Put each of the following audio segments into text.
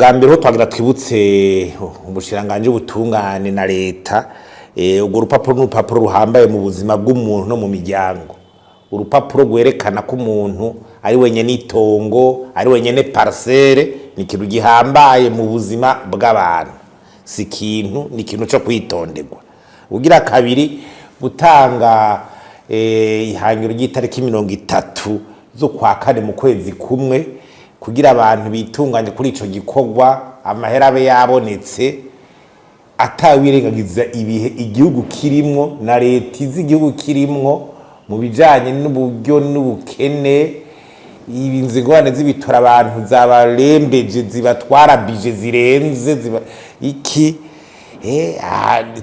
ubwa mbere ho twagira twibutse ubushiranganje ubutungane na leta urwo rupapuro n'urupapuro ruhambaye mu buzima bw'umuntu no mu miryango. Urupapuro rwerekana ko umuntu ari wenyene itongo, ari wenyene parcelle, ni ikintu gihambaye mu buzima bw'abantu, si ikintu, ni ikintu cyo kwitonderwa. Ugira kabiri gutanga ihangiro ry'itariki 30 zo kwa kane mu kwezi kumwe kugira abantu bitunganye kuri ico gikorwa, amahera abe yabonetse atawirengagiza ibihe igihugu kirimwo na leta z'igihugu kirimwo mu bijanye n'uburyo n'ubukene, ibinzigwane z'ibitora abantu zabarembeje, zibatwara bije zirenze, ziba iki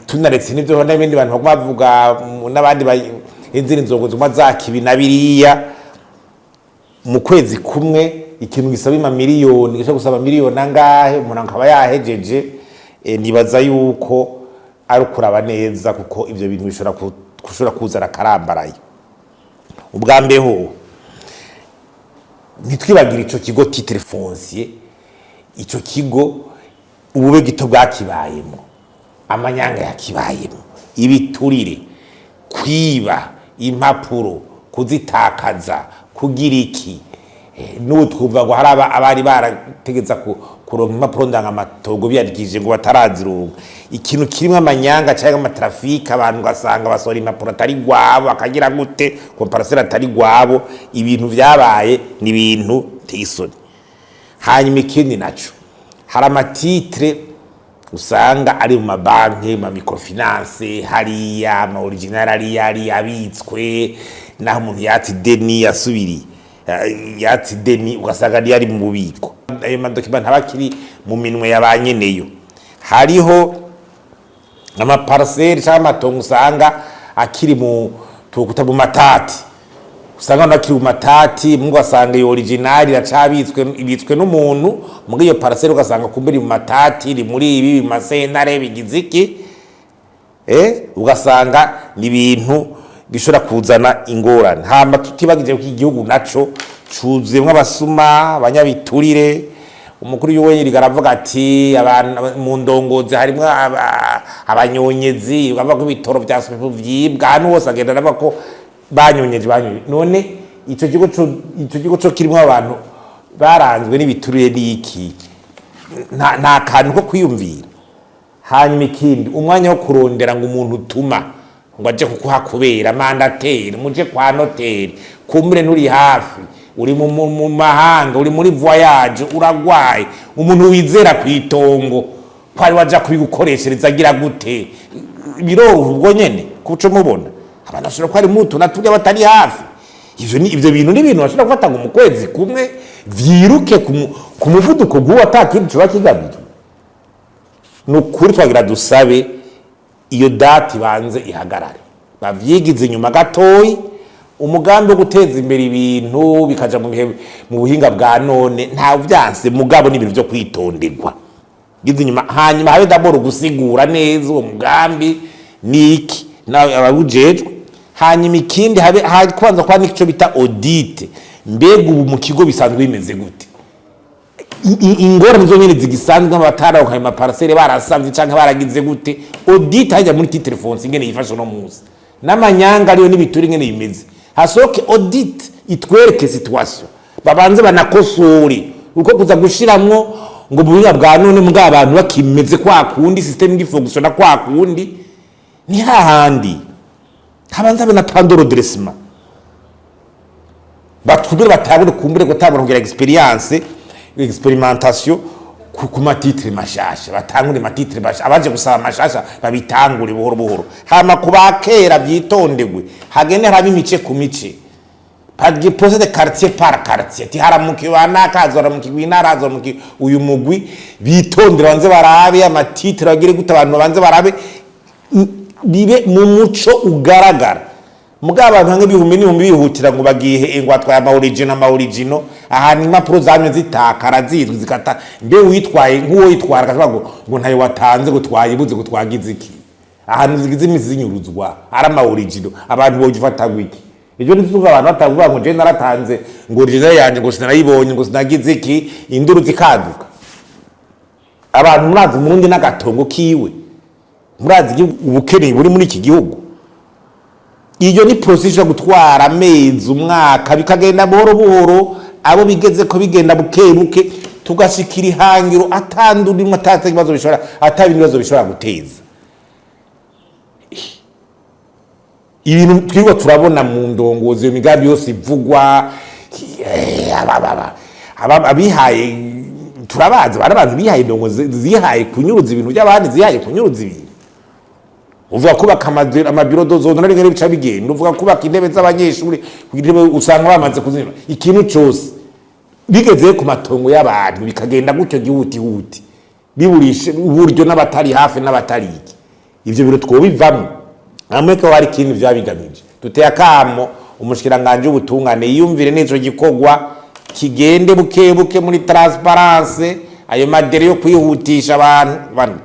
tunaretse n'ivyo n'ibindi bantu bavuga n'abandi inzira inzongo zuma zakibi na biriya. Mu kwezi kumwe ikintu gisaba ima miliyoni, gisha gusaba miliyoni angahe umuntu akaba yahejeje, nibaza yuko ari kuraba neza kuko ivyo bintu bishobora kuzana karambaraye. Ubwa mbeho nitwibagira ico kigo titre foncier, ico kigo ubube gito bwakibayemo, amanyanga yakibayemo, ibiturire, kwiba impapuro, kuzitakaza, kugira iki, n'ubu twumva ngo hari abari barategeza kuronka impapuro ndangamatongo biyandikishije ngo batarazironka. Ikintu kirimo amanyanga cyangwa amatrafika, abantu gasanga basora impapuro atari gwabo, akagira gute ko parcelle atari gwabo, ibintu vyabaye ni ibintu tisoni. Hanyuma ikindi naco hari amatitre usanga ari mu mabanki, mu microfinance, hariya ama original ari abitswe naho umuntu yati deni yasubiri yati deni ugasanga ari mu bubiko. Ayo madokima ntabakiri mu minwe yabanyeneyo. Hariho ama parcelle cyangwa amatongo usanga akiri mu tukuta mu matati, usanga nakiri mu matati mungu asanga iyo original iracabitswe ibitswe n'umuntu muri iyo parcelle, ugasanga kumbiri mu matati iri muri ibi masentare bigiziki ugasanga ni ibintu gishobora kuzana ingorane. Hamba tutibagije ko igihugu naco cuzemwe abasuma, abanyabiturire. Umukuru y'uwenye aravuga ati abantu mu ndongozi harimo abanyonyezi, bavuga ko ibitoro byasubizwe vyibwa hano hose, agenda navuga ko banyonyeje. None ico kigo cyo kirimo abantu baranzwe n'ibiturire n'iki, nta kantu ko kwiyumvira. Hanyuma ikindi umwanya wo kurondera ngo umuntu utuma ngo aje kukuhakubera mandateri, muje kwa noteri, kumure nuri hafi, uri mu mahanga, uri muri voyage, uragwaye, umuntu wizera kwitongo kwari waja kubigukoreshereza agira gute, biroroha ubwo nyene kuco mubona abantu bashobora kwari mutu natubye batari hafi. Ivyo bintu ni ibintu bashobora gufata ngo mu kwezi kumwe vyiruke ku muvuduko guwa atakindi cyo bakigamije. Nukuri twagira dusabe iyo dati banze ihagarare, bavyigize inyuma gatoyi, umugambi wo guteza imbere ibintu bikaja mu buhinga bwa none nta vyanse, mugabo n'ibintu byo kwitonderwa gize inyuma. Hanyuma habe daboro gusigura neza uwo mugambi niki nawe ababujejwe. Hanyuma ikindi habe kwanza kwa nico bita audit, mbega ubu mu kigo bisanzwe bimeze gute, ingorane zo nyene zigisanzwe abatara ko ama parcelle barasavye canke baragize gute. Audit hajya muri titre foncier ingene yifasha no muzi n'amanyanga ariyo n'ibituri ingene bimeze, hasoke audit itwereke situation, babanze banakosore uko kuza gushiramwo ngo buhinga bwa none mbwa abantu bakimeze kwa kundi, system ngifunctiona kwa kundi, ni hahandi habanza bana pandoro dressement batubire batabure kumbure gutabura kugira experimentation ku matitre mashasha, batangure matitre basha, abaje gusaba mashasha babitangure buhoro buhoro. Hama kubakera byitondegwe, hagene harabi mice ku mice, padgi procès de quartier par quartier, ti haramuki wanakazo haramuki winarazo muki uyu mugwi bitondera banze barabe amatitre bagire gute, abantu banze barabe bibe mu muco ugaragara. Mugabo abantu nk'ibihumbi bihutira ngo bagihe ngo atwaye ama original ahantu impapuro zamye zitakara zizwi zikata, mbe witwaye nk'uwo yitwara akavuga ngo ntayo watanze ngo twayibuze ngo twagize iki, ahantu zigize imizi zinyuruzwa ari ama original, abantu bogifata gwiki. Ibyo nituvuga abantu batavuga ngo je naratanze ngo original yanje ngo sinarayibonye ngo sinagize iki, induru zikaduka. abantu murazi umurundi n'agatongo kiwe, murazi ubukene buri muri iki gihugu. Iyo ni procedure gutwara amezi umwaka bikagenda buhoro buhoro, abo bigeze ko bigenda bukebuke tugashikira ihangiro atandurimo atatse ibibazo bishobora ibibazo bishobora guteza. Ibintu twirwa turabona mu ndongozi yo migambi yose ivugwa, abihaye turabazi barabantu bihaye indongozi zihaye kunyuruza ibintu by'abandi, zihaye kunyuruza ibintu. Uvuga kubaka amabiro dozona nari ngere bica bigenda, uvuga kubaka intebe z'abanyeshuri kugira usanga bamaze kuzinira ikintu cyose bigeze ku matongo y'abantu bikagenda gutyo gihuti huti biburishe uburyo n'abatari hafi n'abatari iki. Ivyo biro twobivamo amweka wari kintu byabigamije. Tuteye akamo umushikiranganje ubutungane yiyumvire n'ico gikogwa kigende bukebuke muri transparence, ayo madere yo kwihutisha abantu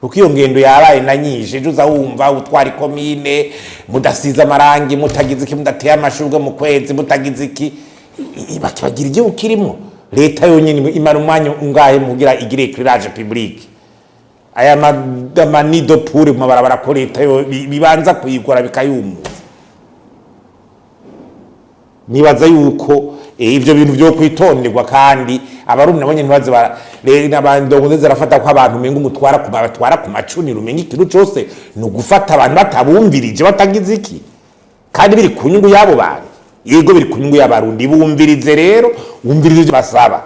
kuko iyo ngendo yabaye na nyinshi. Ejo uzawumva utwari komine mudasiza amarangi, mutagize iki, mudateye amashurwe mu kwezi, mutagize iki, bakibagira igihugu kirimo. Leta yonyine imara umwanya ungahe mugira igire éclairage public, aya manido pure mu mabarabara ko leta yo bibanza kuyigora bikayumuza. Nibaza yuko ivyo bintu byo kwitonderwa, kandi Abarundi nabonye ntibaze n'abandongo zirafata ko abantu menga umutwara kubatwara ku macuni rumenye ikintu cyose no gufata abantu batabumvirije batagize iki, kandi biri ku nyungu yabo bantu. Yego biri ku nyungu y'Abarundi, bumvirize rero, wumvirize basaba.